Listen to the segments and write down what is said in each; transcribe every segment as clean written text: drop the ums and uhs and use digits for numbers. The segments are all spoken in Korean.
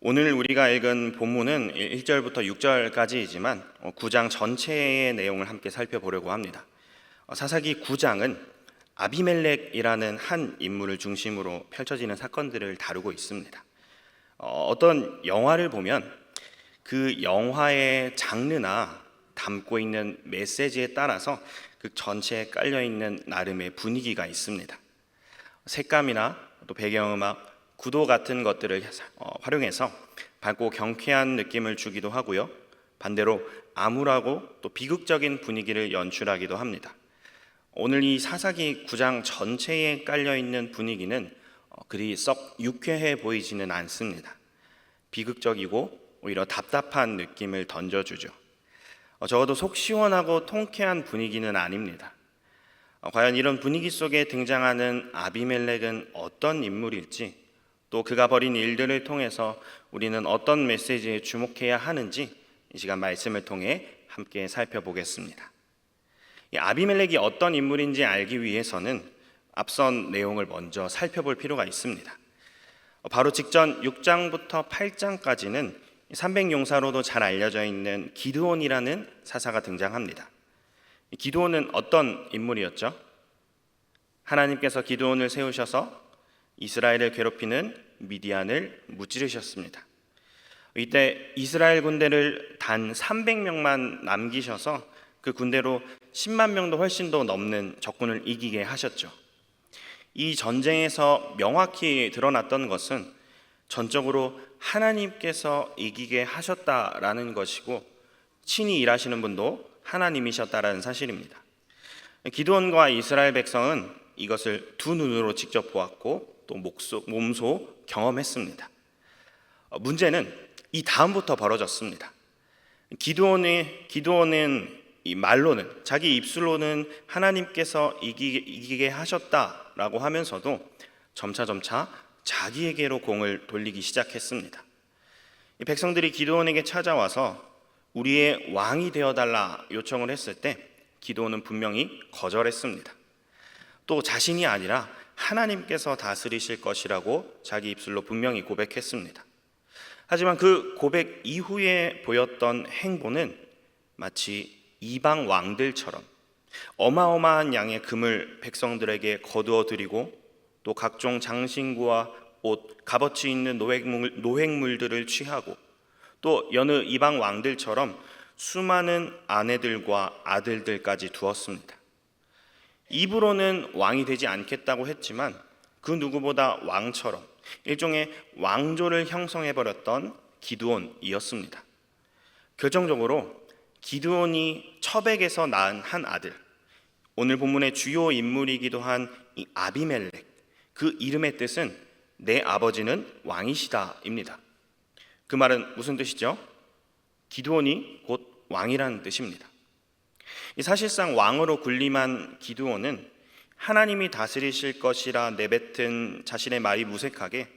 오늘 우리가 읽은 본문은 1절부터 6절까지이지만 9장 전체의 내용을 함께 살펴보려고 합니다. 사사기 9장은 아비멜렉이라는 한 인물을 중심으로 펼쳐지는 사건들을 다루고 있습니다. 어떤 영화를 보면 그 영화의 장르나 담고 있는 메시지에 따라서 그 전체에 깔려 있는 나름의 분위기가 있습니다. 색감이나 또 배경음악, 구도 같은 것들을 활용해서 밝고 경쾌한 느낌을 주기도 하고요. 반대로 암울하고 또 비극적인 분위기를 연출하기도 합니다. 오늘 이 사사기 9장 전체에 깔려있는 분위기는 그리 썩 유쾌해 보이지는 않습니다. 비극적이고 오히려 답답한 느낌을 던져주죠. 적어도 속 시원하고 통쾌한 분위기는 아닙니다. 과연 이런 분위기 속에 등장하는 아비멜렉은 어떤 인물일지, 또 그가 벌인 일들을 통해서 우리는 어떤 메시지에 주목해야 하는지 이 시간 말씀을 통해 함께 살펴보겠습니다. 이 아비멜렉이 어떤 인물인지 알기 위해서는 앞선 내용을 먼저 살펴볼 필요가 있습니다. 바로 직전 6장부터 8장까지는 300용사로도 잘 알려져 있는 기드온이라는 사사가 등장합니다. 기드온은 어떤 인물이었죠? 하나님께서 기드온을 세우셔서 이스라엘을 괴롭히는 미디안을 무찌르셨습니다. 이때 이스라엘 군대를 단 300명만 남기셔서 그 군대로 10만 명도 훨씬 더 넘는 적군을 이기게 하셨죠. 이 전쟁에서 명확히 드러났던 것은 전적으로 하나님께서 이기게 하셨다라는 것이고, 친히 일하시는 분도 하나님이셨다라는 사실입니다. 기드온과 이스라엘 백성은 이것을 두 눈으로 직접 보았고 또 몸소 경험했습니다. 문제는 이 다음부터 벌어졌습니다. 기드온은 이 말로는, 자기 입술로는 하나님께서 이기게 하셨다라고 하면서도 점차 자기에게로 공을 돌리기 시작했습니다. 이 백성들이 기드온에게 찾아와서 우리의 왕이 되어달라 요청을 했을 때 기드온은 분명히 거절했습니다. 또 자신이 아니라 하나님께서 다스리실 것이라고 자기 입술로 분명히 고백했습니다. 하지만 그 고백 이후에 보였던 행보는 마치 이방 왕들처럼 어마어마한 양의 금을 백성들에게 거두어 드리고 또 각종 장신구와 옷, 값어치 있는 노획물들을 취하고 또 여느 이방 왕들처럼 수많은 아내들과 아들들까지 두었습니다. 입으로는 왕이 되지 않겠다고 했지만 그 누구보다 왕처럼 일종의 왕조를 형성해버렸던 기드온이었습니다. 결정적으로 기드온이 첩에게서 낳은 한 아들, 오늘 본문의 주요 인물이기도 한 이 아비멜렉, 그 이름의 뜻은 내 아버지는 왕이시다입니다. 그 말은 무슨 뜻이죠? 기드온이 곧 왕이라는 뜻입니다. 사실상 왕으로 군림한 기드온은 하나님이 다스리실 것이라 내뱉은 자신의 말이 무색하게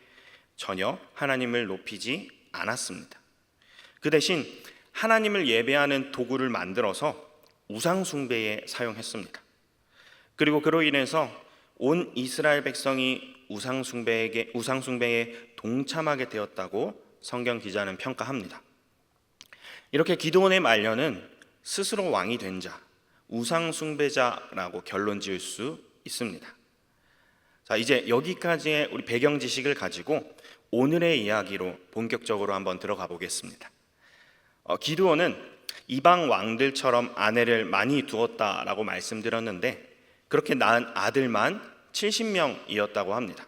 전혀 하나님을 높이지 않았습니다. 그 대신 하나님을 예배하는 도구를 만들어서 우상 숭배에 사용했습니다. 그리고 그로 인해서 온 이스라엘 백성이 우상 숭배에 동참하게 되었다고 성경 기자는 평가합니다. 이렇게 기드온의 말년은 스스로 왕이 된 자, 우상 숭배자라고 결론 지을 수 있습니다. 자, 이제 여기까지의 우리 배경 지식을 가지고 오늘의 이야기로 본격적으로 한번 들어가 보겠습니다. 기드온은 이방 왕들처럼 아내를 많이 두었다라고 말씀드렸는데 그렇게 낳은 아들만 70명이었다고 합니다.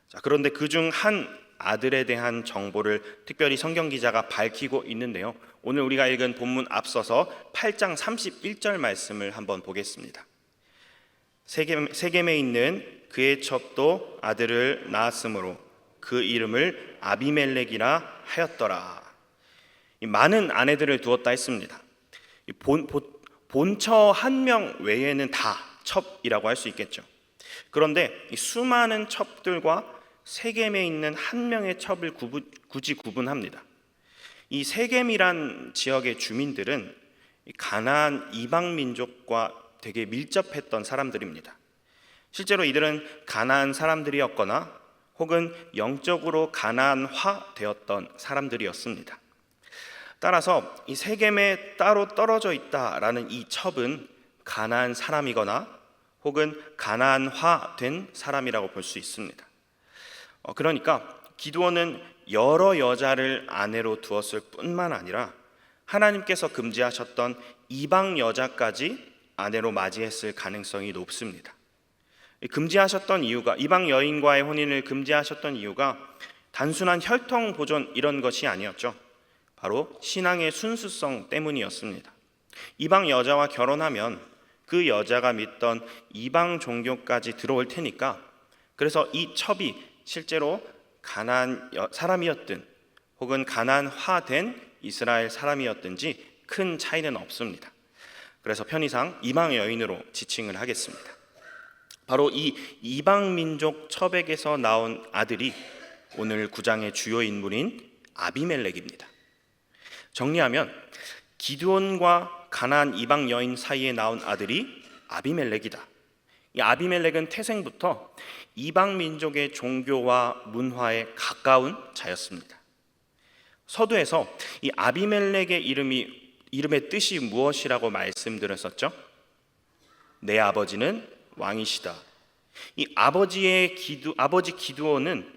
자, 그런데 그중 한 아들에 대한 정보를 특별히 성경 기자가 밝히고 있는데요. 오늘 우리가 읽은 본문 앞서서 8장 31절 말씀을 한번 보겠습니다. 세겜에 있는 그의 첩도 아들을 낳았으므로 그 이름을 아비멜렉이라 하였더라. 많은 아내들을 두었다 했습니다. 본처 한 명 외에는 다 첩이라고 할 수 있겠죠. 그런데 이 수많은 첩들과 세겜에 있는 한 명의 첩을 굳이 구분합니다. 이 세겜이란 지역의 주민들은 가나안 이방 민족과 되게 밀접했던 사람들입니다. 실제로 이들은 가나안 사람들이었거나 혹은 영적으로 가난화되었던 사람들이었습니다. 따라서 이 세겜에 따로 떨어져 있다라는 이 첩은 가난한 사람이거나 혹은 가난화된 사람이라고 볼 수 있습니다. 그러니까 기드온은 여러 여자를 아내로 두었을 뿐만 아니라 하나님께서 금지하셨던 이방 여자까지 아내로 맞이했을 가능성이 높습니다. 금지하셨던 이유가, 이방 여인과의 혼인을 금지하셨던 이유가 단순한 혈통 보존 이런 것이 아니었죠. 바로 신앙의 순수성 때문이었습니다. 이방 여자와 결혼하면 그 여자가 믿던 이방 종교까지 들어올 테니까, 그래서 이 첩이 실제로 가난한 사람이었든 혹은 가난화된 이스라엘 사람이었든지 큰 차이는 없습니다. 그래서 편의상 이방 여인으로 지칭을 하겠습니다. 바로 이 이방 민족 첩에게서 나온 아들이 오늘 9장의 주요 인물인 아비멜렉입니다. 정리하면 기드온과 가나안 이방 여인 사이에 나온 아들이 아비멜렉이다. 이 아비멜렉은 태생부터 이방 민족의 종교와 문화에 가까운 자였습니다. 서두에서 이 아비멜렉의 이름의 뜻이 무엇이라고 말씀드렸었죠? 내 아버지는 왕이시다. 이 아버지 기드온은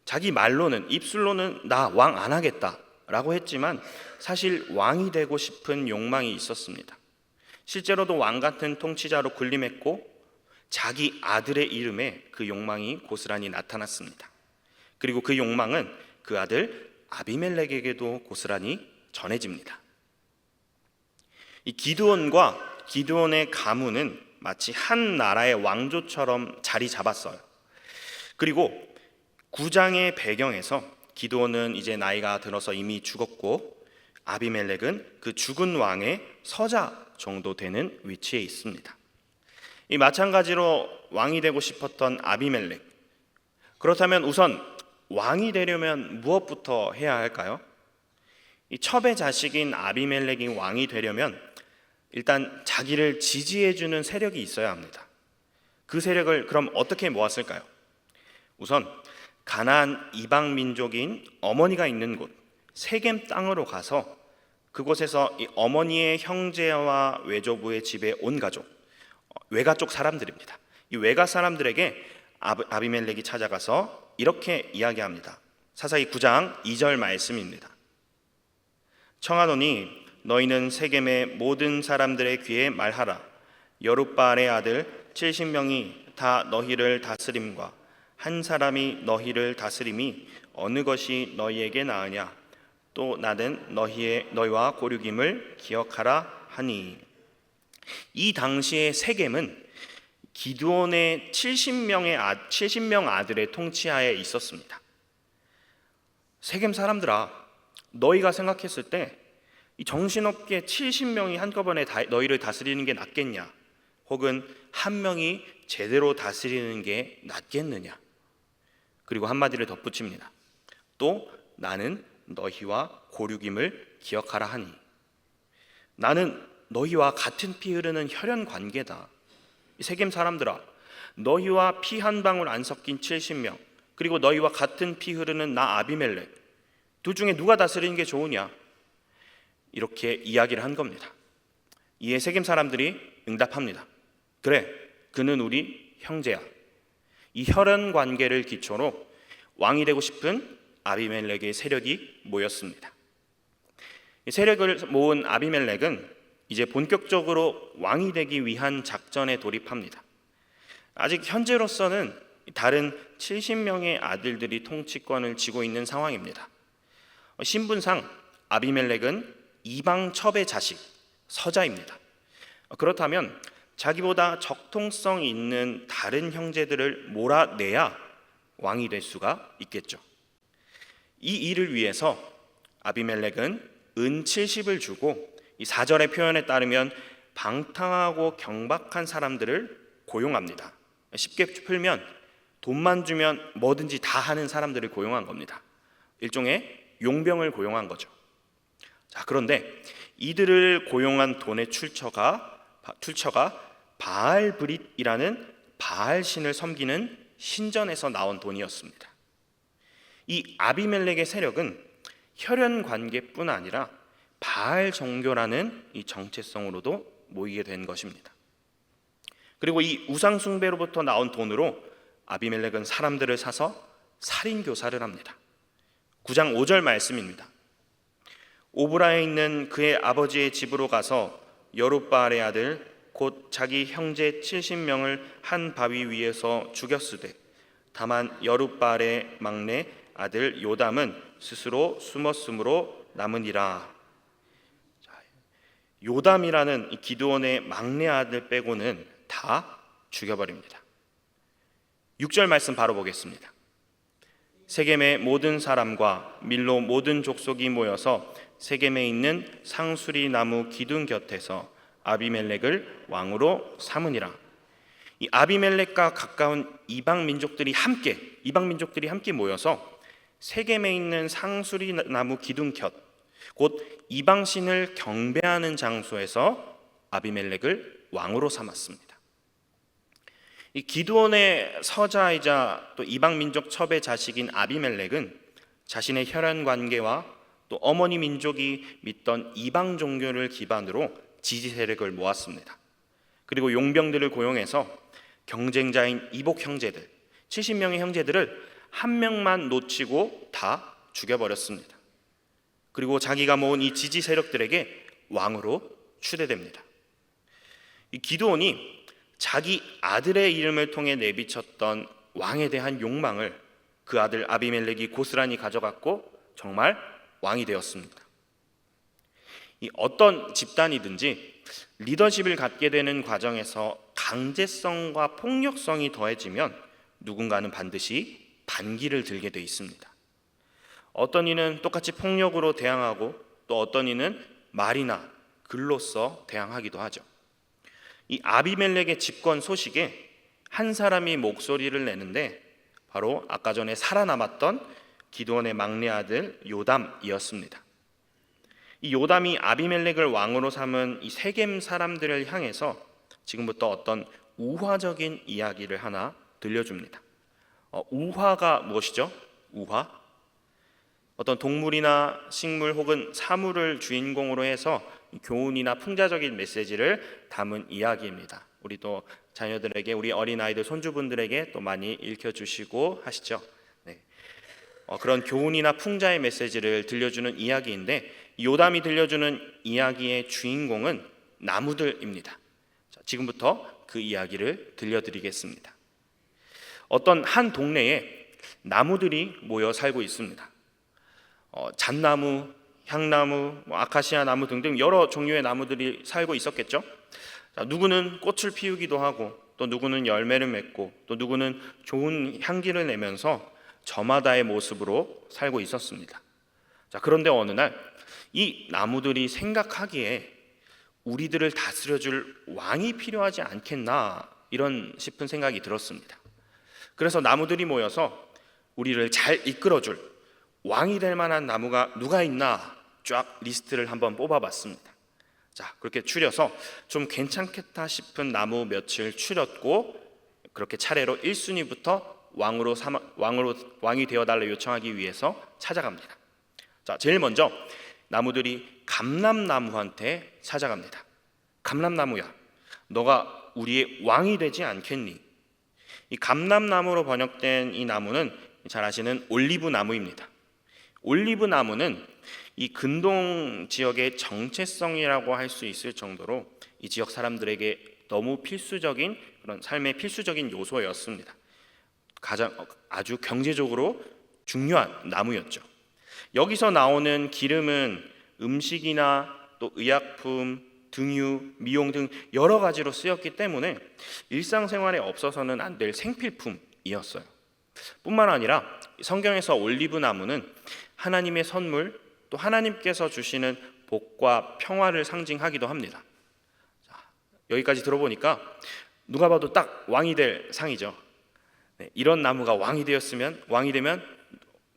자기 말로는, 입술로는 나 왕 안 하겠다라고 했지만 사실 왕이 되고 싶은 욕망이 있었습니다. 실제로도 왕 같은 통치자로 군림했고 자기 아들의 이름에 그 욕망이 고스란히 나타났습니다. 그리고 그 욕망은 그 아들 아비멜렉에게도 고스란히 전해집니다. 이 기드온과 기드온의 가문은 마치 한 나라의 왕조처럼 자리 잡았어요. 그리고 9장의 배경에서 기드온은 이제 나이가 들어서 이미 죽었고 아비멜렉은 그 죽은 왕의 서자 정도 되는 위치에 있습니다. 이 마찬가지로 왕이 되고 싶었던 아비멜렉, 그렇다면 우선 왕이 되려면 무엇부터 해야 할까요? 이 첩의 자식인 아비멜렉이 왕이 되려면 일단 자기를 지지해주는 세력이 있어야 합니다. 그 세력을 그럼 어떻게 모았을까요? 우선 가나안 이방 민족인 어머니가 있는 곳 세겜 땅으로 가서 그곳에서 이 어머니의 형제와 외조부의 집에 온 가족, 외가 쪽 사람들입니다. 이 외가 사람들에게 아비멜렉이 찾아가서 이렇게 이야기합니다. 사사기 9장 2절 말씀입니다. 청하노니 너희는 세겜의 모든 사람들의 귀에 말하라. 여룻바알의 아들 70명이 다 너희를 다스림과 한 사람이 너희를 다스림이 어느 것이 너희에게 나으냐. 또 나는 너희와 고륙임을 기억하라 하니. 이 당시의 세겜은 기드온의 70명 아들의 통치하에 있었습니다. 세겜 사람들아, 너희가 생각했을 때 이 정신없게 70명이 한꺼번에 너희를 다스리는 게 낫겠냐, 혹은 한 명이 제대로 다스리는 게 낫겠느냐. 그리고 한마디를 덧붙입니다. 또 나는 너희와 고륙임을 기억하라 하니. 나는 너희와 같은 피 흐르는 혈연 관계다. 세겜 사람들아, 너희와 피 한 방울 안 섞인 70명, 그리고 너희와 같은 피 흐르는 나 아비멜렉, 둘 중에 누가 다스리는 게 좋으냐, 이렇게 이야기를 한 겁니다. 이에 세겜 사람들이 응답합니다. 그래, 그는 우리 형제야. 이 혈연 관계를 기초로 왕이 되고 싶은 아비멜렉의 세력이 모였습니다. 이 세력을 모은 아비멜렉은 이제 본격적으로 왕이 되기 위한 작전에 돌입합니다. 아직 현재로서는 다른 70명의 아들들이 통치권을 쥐고 있는 상황입니다. 신분상 아비멜렉은 이방 첩의 자식, 서자입니다. 그렇다면 자기보다 적통성 있는 다른 형제들을 몰아내야 왕이 될 수가 있겠죠. 이 일을 위해서 아비멜렉은 은 70을 주고 이 4절의 표현에 따르면 방탕하고 경박한 사람들을 고용합니다. 쉽게 풀면 돈만 주면 뭐든지 다 하는 사람들을 고용한 겁니다. 일종의 용병을 고용한 거죠. 자, 그런데 이들을 고용한 돈의 출처가 바알브릿이라는 바알 신을 섬기는 신전에서 나온 돈이었습니다. 이 아비멜렉의 세력은 혈연 관계뿐 아니라 바알 종교라는 이 정체성으로도 모이게 된 것입니다. 그리고 이 우상 숭배로부터 나온 돈으로 아비멜렉은 사람들을 사서 살인 교사를 합니다. 9장 5절 말씀입니다. 오브라에 있는 그의 아버지의 집으로 가서 여룻바알의 아들 곧 자기 형제 70명을 한 바위 위에서 죽였으되 다만 여룻바알의 막내 아들 요담은 스스로 숨었으므로 남으니라. 요담이라는 이 기드온의 막내 아들 빼고는 다 죽여버립니다. 6절 말씀 바로 보겠습니다. 세겜의 모든 사람과 밀로 모든 족속이 모여서 세겜에 있는 상수리 나무 기둥 곁에서 아비멜렉을 왕으로 삼으니라. 이 아비멜렉과 가까운 이방 민족들이 함께 모여서 세겜에 있는 상수리 나무 기둥 곁, 곧 이방 신을 경배하는 장소에서 아비멜렉을 왕으로 삼았습니다. 이 기드온의 서자이자 또 이방 민족 첩의 자식인 아비멜렉은 자신의 혈연 관계와 또 어머니 민족이 믿던 이방 종교를 기반으로 지지 세력을 모았습니다. 그리고 용병들을 고용해서 경쟁자인 이복 형제들 70명의 형제들을 한 명만 놓치고 다 죽여버렸습니다. 그리고 자기가 모은 이 지지 세력들에게 왕으로 추대됩니다. 이 기드온이 자기 아들의 이름을 통해 내비쳤던 왕에 대한 욕망을 그 아들 아비멜렉이 고스란히 가져갔고 정말 왕이 되었습니다. 이 어떤 집단이든지 리더십을 갖게 되는 과정에서 강제성과 폭력성이 더해지면 누군가는 반드시 반기를 들게 돼 있습니다. 어떤 이는 똑같이 폭력으로 대항하고 또 어떤 이는 말이나 글로써 대항하기도 하죠. 이 아비멜렉의 집권 소식에 한 사람이 목소리를 내는데 바로 아까 전에 살아남았던 기드온의 막내 아들 요담이었습니다. 이 요담이 아비멜렉을 왕으로 삼은 이 세겜 사람들을 향해서 지금부터 어떤 우화적인 이야기를 하나 들려줍니다. 우화가 무엇이죠? 우화? 어떤 동물이나 식물 혹은 사물을 주인공으로 해서 교훈이나 풍자적인 메시지를 담은 이야기입니다. 우리 또 자녀들에게, 우리 어린아이들 손주분들에게 또 많이 읽혀주시고 하시죠. 네. 그런 교훈이나 풍자의 메시지를 들려주는 이야기인데 요담이 들려주는 이야기의 주인공은 나무들입니다. 자, 지금부터 그 이야기를 들려드리겠습니다. 어떤 한 동네에 나무들이 모여 살고 있습니다. 잣나무, 향나무, 아카시아 나무 등등 여러 종류의 나무들이 살고 있었겠죠. 자, 누구는 꽃을 피우기도 하고 또 누구는 열매를 맺고 또 누구는 좋은 향기를 내면서 저마다의 모습으로 살고 있었습니다. 자, 그런데 어느 날 이 나무들이 생각하기에 우리들을 다스려줄 왕이 필요하지 않겠나 이런 싶은 생각이 들었습니다. 그래서 나무들이 모여서 우리를 잘 이끌어줄 왕이 될 만한 나무가 누가 있나 쫙 리스트를 한번 뽑아봤습니다. 자, 그렇게 추려서 좀 괜찮겠다 싶은 나무 며칠 추렸고 그렇게 차례로 1순위부터 왕이 되어달라 요청하기 위해서 찾아갑니다. 자, 제일 먼저 나무들이 감람나무한테 찾아갑니다. 감람나무야, 너가 우리의 왕이 되지 않겠니? 이 감람나무로 번역된 이 나무는 잘 아시는 올리브 나무입니다. 올리브 나무는 이 근동 지역의 정체성이라고 할 수 있을 정도로 이 지역 사람들에게 너무 필수적인 그런 삶의 필수적인 요소였습니다. 아주 경제적으로 중요한 나무였죠. 여기서 나오는 기름은 음식이나 또 의약품, 등유, 미용 등 여러 가지로 쓰였기 때문에 일상생활에 없어서는 안 될 생필품이었어요. 뿐만 아니라 성경에서 올리브 나무는 하나님의 선물, 또 하나님께서 주시는 복과 평화를 상징하기도 합니다. 자, 여기까지 들어보니까 누가 봐도 딱 왕이 될 상이죠. 네, 이런 나무가 왕이 되면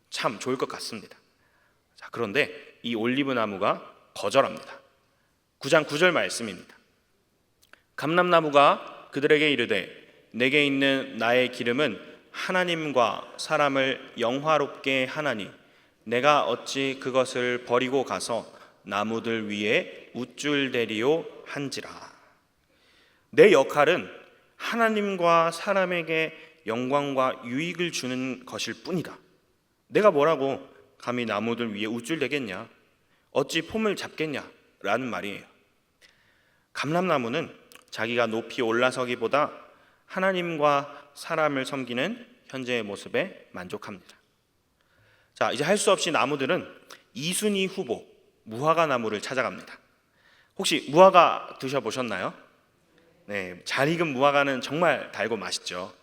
참 좋을 것 같습니다. 자, 그런데 이 올리브 나무가 거절합니다. 9장 9절 말씀입니다. 감람나무가 그들에게 이르되 내게 있는 나의 기름은 하나님과 사람을 영화롭게 하나니 내가 어찌 그것을 버리고 가서 나무들 위에 우쭐대리요 한지라. 내 역할은 하나님과 사람에게 영광과 유익을 주는 것일 뿐이다. 내가 뭐라고 감히 나무들 위에 우쭐대겠냐? 어찌 폼을 잡겠냐? 라는 말이에요. 감람나무는 자기가 높이 올라서기보다 하나님과 사람을 섬기는 현재의 모습에 만족합니다. 자, 이제 할 수 없이 나무들은 2순위 후보 무화과 나무를 찾아갑니다. 혹시 무화과 드셔보셨나요? 네, 잘 익은 무화과는 정말 달고 맛있죠.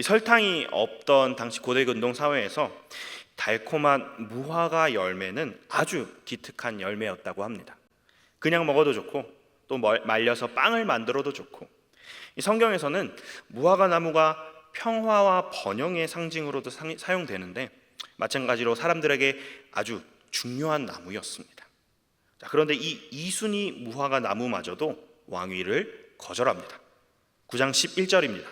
설탕이 없던 당시 고대 근동 사회에서 달콤한 무화과 열매는 아주 기특한 열매였다고 합니다. 그냥 먹어도 좋고 또 말려서 빵을 만들어도 좋고, 이 성경에서는 무화과 나무가 평화와 번영의 상징으로도 사용되는데 마찬가지로 사람들에게 아주 중요한 나무였습니다. 자, 그런데 이 이순이 무화과 나무마저도 왕위를 거절합니다. 9장 11절입니다.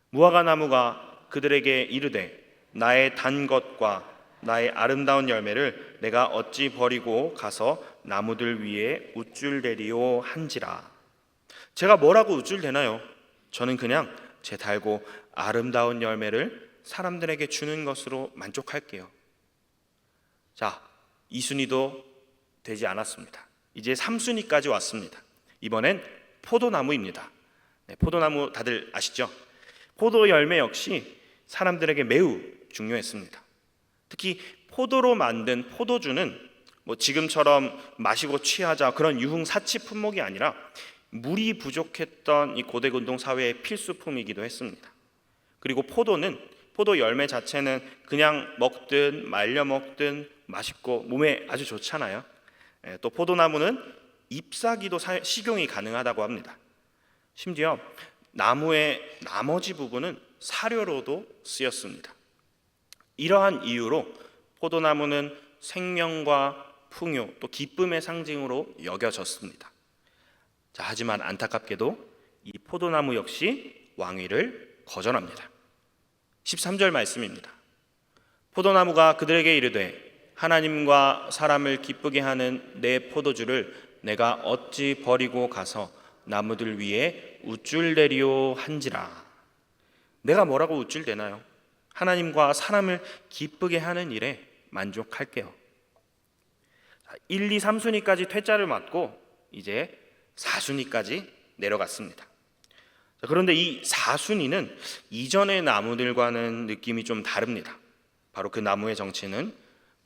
무화과 나무가 그들에게 이르되 나의 단 것과 나의 아름다운 열매를 내가 어찌 버리고 가서 나무들 위에 우쭐대리요 한지라. 제가 뭐라고 우쭐대나요? 저는 그냥 제 달고 아름다운 열매를 사람들에게 주는 것으로 만족할게요. 자, 2순위도 되지 않았습니다. 이제 3순위까지 왔습니다. 이번엔 포도나무입니다. 네, 포도나무 다들 아시죠? 포도 열매 역시 사람들에게 매우 중요했습니다. 특히 포도로 만든 포도주는 지금처럼 마시고 취하자 그런 유흥사치 품목이 아니라 물이 부족했던 이 고대 근동 사회의 필수품이기도 했습니다. 그리고 포도 열매 자체는 그냥 먹든 말려 먹든 맛있고 몸에 아주 좋잖아요. 또 포도나무는 잎사귀도 식용이 가능하다고 합니다. 심지어 나무의 나머지 부분은 사료로도 쓰였습니다. 이러한 이유로 포도나무는 생명과 풍요 또 기쁨의 상징으로 여겨졌습니다. 자, 하지만 안타깝게도 이 포도나무 역시 왕위를 거절합니다. 13절 말씀입니다. 포도나무가 그들에게 이르되 하나님과 사람을 기쁘게 하는 내 포도주를 내가 어찌 버리고 가서 나무들 위에 우쭐대리요 한지라. 내가 뭐라고 우쭐대나요? 하나님과 사람을 기쁘게 하는 일에 만족할게요. 1, 2, 3순위까지 퇴짜를 맞고 이제 4순위까지 내려갔습니다. 그런데 이 4순위는 이전의 나무들과는 느낌이 좀 다릅니다. 바로 그 나무의 정체는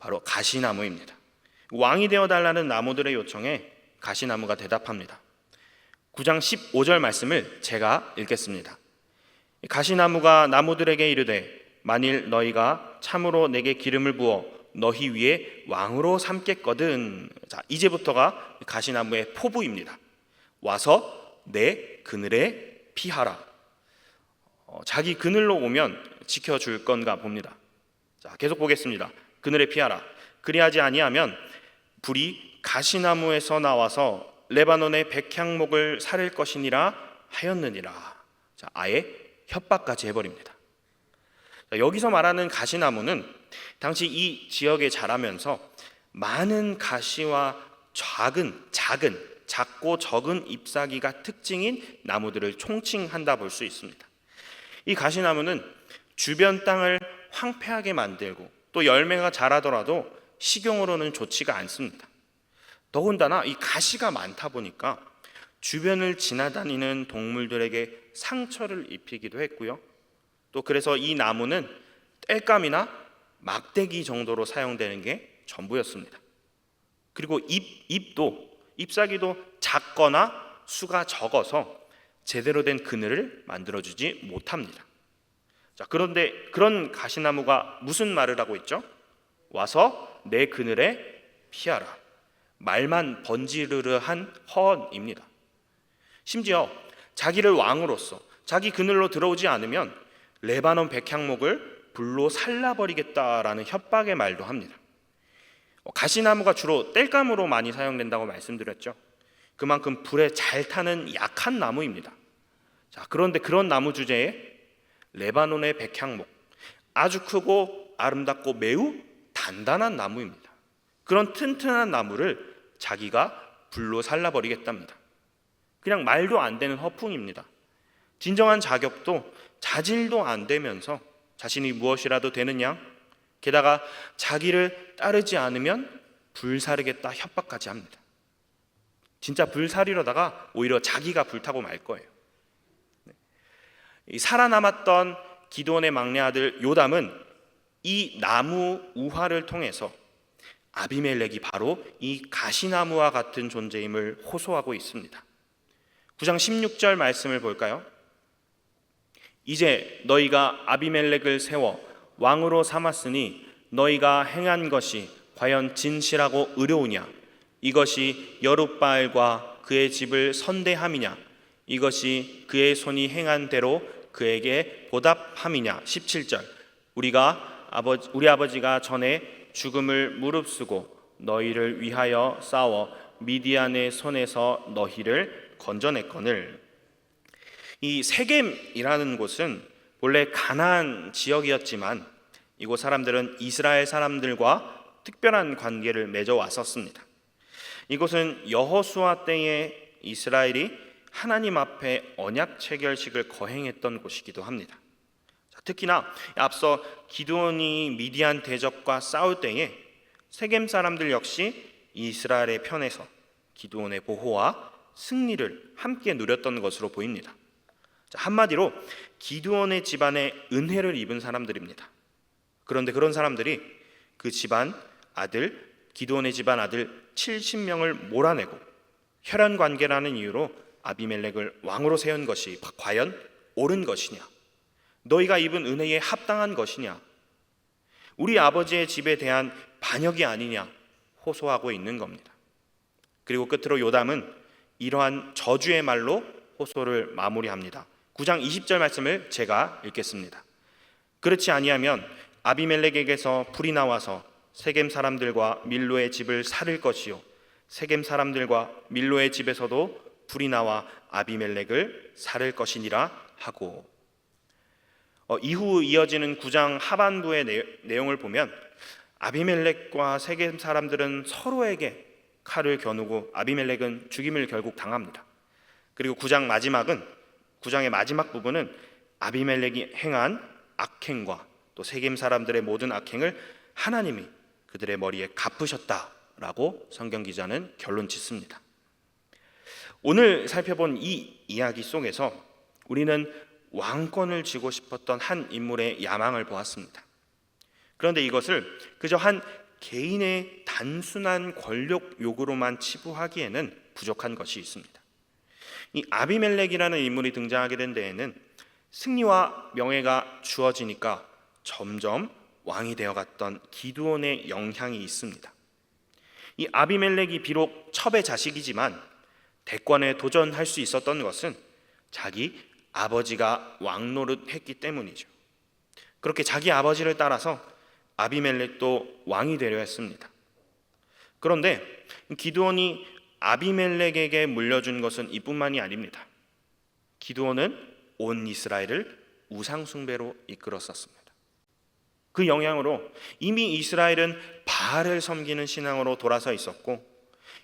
바로 가시나무입니다. 왕이 되어달라는 나무들의 요청에 가시나무가 대답합니다. 9장 15절 말씀을 제가 읽겠습니다. 가시나무가 나무들에게 이르되 만일 너희가 참으로 내게 기름을 부어 너희 위에 왕으로 삼겠거든. 자, 이제부터가 가시나무의 포부입니다. 와서 내 그늘에 피하라. 자기 그늘로 오면 지켜줄 건가 봅니다. 자, 계속 보겠습니다. 그늘에 피하라. 그리하지 아니하면 불이 가시나무에서 나와서 레바논의 백향목을 사를 것이니라 하였느니라. 자, 아예 협박까지 해버립니다. 자, 여기서 말하는 가시나무는 당시 이 지역에 자라면서 많은 가시와 작고 적은 잎사귀가 특징인 나무들을 총칭한다 볼 수 있습니다. 이 가시나무는 주변 땅을 황폐하게 만들고 또 열매가 자라더라도 식용으로는 좋지가 않습니다. 더군다나 이 가시가 많다 보니까 주변을 지나다니는 동물들에게 상처를 입히기도 했고요. 또 그래서 이 나무는 땔감이나 막대기 정도로 사용되는 게 전부였습니다. 그리고 잎사귀도 작거나 수가 적어서 제대로 된 그늘을 만들어주지 못합니다. 자, 그런데 그런 가시나무가 무슨 말을 하고 있죠? 와서 내 그늘에 피하라. 말만 번지르르한 허언입니다. 심지어 자기를 왕으로서 자기 그늘로 들어오지 않으면 레바논 백향목을 불로 살라버리겠다라는 협박의 말도 합니다. 가시나무가 주로 땔감으로 많이 사용된다고 말씀드렸죠. 그만큼 불에 잘 타는 약한 나무입니다. 자, 그런데 그런 나무 주제에 레바논의 백향목, 아주 크고 아름답고 매우 단단한 나무입니다. 그런 튼튼한 나무를 자기가 불로 살라버리겠답니다. 그냥 말도 안 되는 허풍입니다. 진정한 자격도 자질도 안 되면서 자신이 무엇이라도 되느냐, 게다가 자기를 따르지 않으면 불사르겠다 협박까지 합니다. 진짜 불사리려다가 오히려 자기가 불타고 말 거예요. 살아남았던 기드온의 막내 아들 요담은 이 나무 우화를 통해서 아비멜렉이 바로 이 가시나무와 같은 존재임을 호소하고 있습니다. 9장 16절 말씀을 볼까요? 이제 너희가 아비멜렉을 세워 왕으로 삼았으니 너희가 행한 것이 과연 진실하고 의로우냐? 이것이 여룻바알과 그의 집을 선대함이냐? 이것이 그의 손이 행한 대로 그에게 보답함이냐? 17절 우리 아버지가 전에 죽음을 무릅쓰고 너희를 위하여 싸워 미디안의 손에서 너희를 건져냈거늘. 이 세겜이라는 곳은 원래 가나안 지역이었지만 이곳 사람들은 이스라엘 사람들과 특별한 관계를 맺어 왔었습니다. 이곳은 여호수아 때에 이스라엘이 하나님 앞에 언약 체결식을 거행했던 곳이기도 합니다. 특히나 앞서 기드온이 미디안 대적과 싸울 때에 세겜 사람들 역시 이스라엘의 편에서 기드온의 보호와 승리를 함께 누렸던 것으로 보입니다. 한마디로 기드온의 집안에 은혜를 입은 사람들입니다. 그런데 그런 사람들이 그 집안 아들, 기드온의 집안 아들 70명을 몰아내고 혈연 관계라는 이유로 아비멜렉을 왕으로 세운 것이 과연 옳은 것이냐? 너희가 입은 은혜에 합당한 것이냐? 우리 아버지의 집에 대한 반역이 아니냐? 호소하고 있는 겁니다. 그리고 끝으로 요담은 이러한 저주의 말로 호소를 마무리합니다. 9장 20절 말씀을 제가 읽겠습니다. 그렇지 아니하면 아비멜렉에게서 불이 나와서 세겜 사람들과 밀로의 집을 살릴 것이요 세겜 사람들과 밀로의 집에서도 불이 나와 아비멜렉을 살릴 것이니라 하고, 이후 이어지는 9장 하반부의 내용을 보면 아비멜렉과 세겜 사람들은 서로에게 칼을 겨누고 아비멜렉은 죽임을 결국 당합니다. 그리고 9장의 마지막 부분은 아비멜렉이 행한 악행과 또 세겜 사람들의 모든 악행을 하나님이 그들의 머리에 갚으셨다라고 성경 기자는 결론 짓습니다. 오늘 살펴본 이 이야기 속에서 우리는 왕권을 쥐고 싶었던 한 인물의 야망을 보았습니다. 그런데 이것을 그저 한 개인의 단순한 권력 요구로만 치부하기에는 부족한 것이 있습니다. 이 아비멜렉이라는 인물이 등장하게 된 데에는 승리와 명예가 주어지니까 점점 왕이 되어갔던 기드온의 영향이 있습니다. 이 아비멜렉이 비록 첩의 자식이지만 대권에 도전할 수 있었던 것은 자기 아버지가 왕노릇했기 때문이죠. 그렇게 자기 아버지를 따라서 아비멜렉도 왕이 되려 했습니다. 그런데 기드온이 아비멜렉에게 물려준 것은 이뿐만이 아닙니다. 기드온은 온 이스라엘을 우상숭배로 이끌었었습니다. 그 영향으로 이미 이스라엘은 바알을 섬기는 신앙으로 돌아서 있었고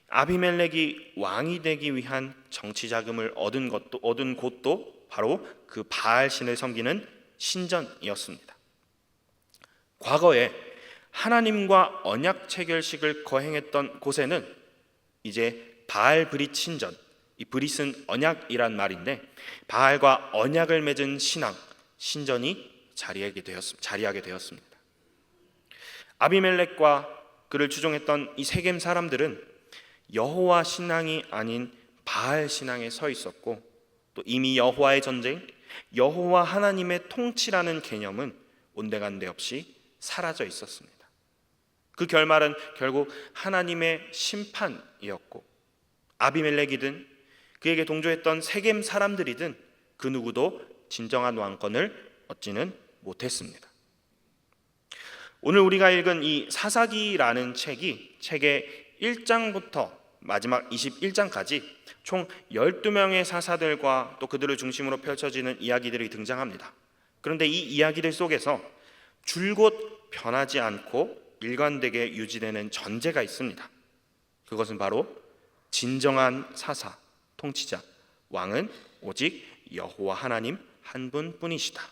아비멜렉이 왕이 되기 위한 정치 자금을 얻은 곳도 바로 그 바알 신을 섬기는 신전이었습니다. 과거에 하나님과 언약 체결식을 거행했던 곳에는 이제 바알 브릿 신전, 이 브릿은 언약이란 말인데 바알과 언약을 맺은 신전이 자리하게 되었습니다. 아비멜렉과 그를 추종했던 이 세겜 사람들은 여호와 신앙이 아닌 바알 신앙에 서 있었고 또 이미 여호와의 전쟁, 여호와 하나님의 통치라는 개념은 온데간데 없이 사라져 있었습니다. 그 결말은 결국 하나님의 심판이었고 아비멜렉이든 그에게 동조했던 세겜 사람들이든 그 누구도 진정한 왕권을 얻지는 못했습니다. 오늘 우리가 읽은 이 사사기라는 책의 1장부터 마지막 21장까지 총 12명의 사사들과 또 그들을 중심으로 펼쳐지는 이야기들이 등장합니다. 그런데 이 이야기들 속에서 줄곧 변하지 않고 일관되게 유지되는 전제가 있습니다. 그것은 바로 진정한 사사, 통치자, 왕은 오직 여호와 하나님 한 분뿐이시다.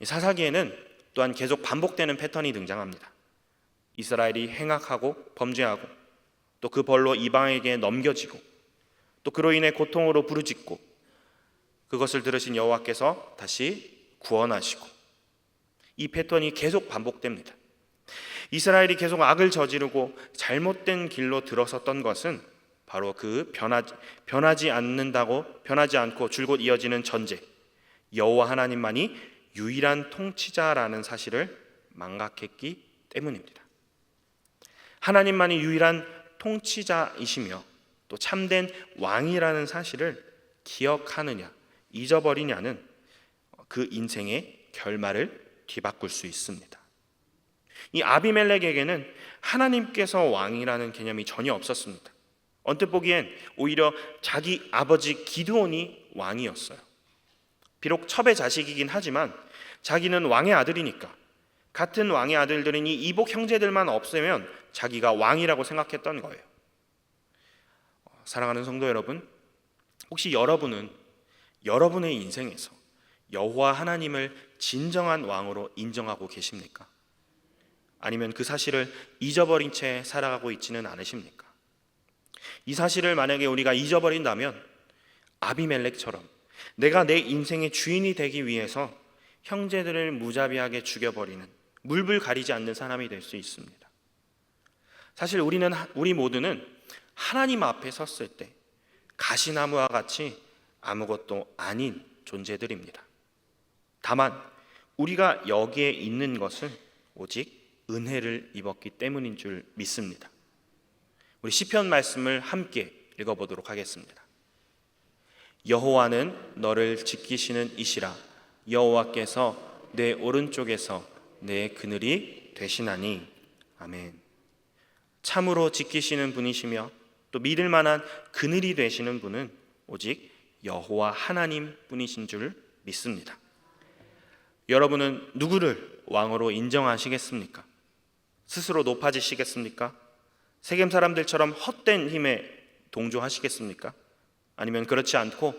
사사기에는 또한 계속 반복되는 패턴이 등장합니다. 이스라엘이 행악하고 범죄하고 또 그 벌로 이방에게 넘겨지고 또 그로 인해 고통으로 부르짖고 그것을 들으신 여호와께서 다시 구원하시고, 이 패턴이 계속 반복됩니다. 이스라엘이 계속 악을 저지르고 잘못된 길로 들어섰던 것은 바로 그 변하지 않고 줄곧 이어지는 전제, 여호와 하나님만이 유일한 통치자라는 사실을 망각했기 때문입니다. 하나님만이 유일한 통치자이시며 또 참된 왕이라는 사실을 기억하느냐 잊어버리냐는 그 인생의 결말을 뒤바꿀 수 있습니다. 이 아비멜렉에게는 하나님께서 왕이라는 개념이 전혀 없었습니다. 언뜻 보기엔 오히려 자기 아버지 기드온이 왕이었어요. 비록 첩의 자식이긴 하지만 자기는 왕의 아들이니까, 같은 왕의 아들들은 이 이복 형제들만 없으면 자기가 왕이라고 생각했던 거예요. 사랑하는 성도 여러분, 혹시 여러분은 여러분의 인생에서 여호와 하나님을 진정한 왕으로 인정하고 계십니까? 아니면 그 사실을 잊어버린 채 살아가고 있지는 않으십니까? 이 사실을 만약에 우리가 잊어버린다면 아비멜렉처럼 내가 내 인생의 주인이 되기 위해서 형제들을 무자비하게 죽여버리는, 물불 가리지 않는 사람이 될 수 있습니다. 사실 우리 모두는 하나님 앞에 섰을 때 가시나무와 같이 아무것도 아닌 존재들입니다. 다만 우리가 여기에 있는 것은 오직 은혜를 입었기 때문인 줄 믿습니다. 우리 시편 말씀을 함께 읽어보도록 하겠습니다. 여호와는 너를 지키시는 이시라. 여호와께서 내 오른쪽에서 내 그늘이 되시나니. 아멘. 참으로 지키시는 분이시며 또 믿을 만한 그늘이 되시는 분은 오직 여호와 하나님 뿐이신 줄 믿습니다. 여러분은 누구를 왕으로 인정하시겠습니까? 스스로 높아지시겠습니까? 세겜 사람들처럼 헛된 힘에 동조하시겠습니까? 아니면 그렇지 않고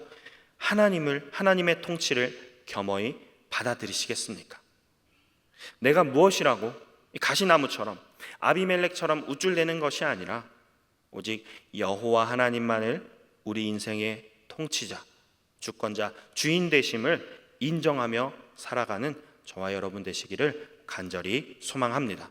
하나님의 통치를 겸허히 받아들이시겠습니까? 내가 무엇이라고 가시나무처럼 아비멜렉처럼 우쭐대는 것이 아니라 오직 여호와 하나님만을 우리 인생의 통치자, 주권자, 주인 되심을 인정하며 살아가는 저와 여러분 되시기를 간절히 소망합니다.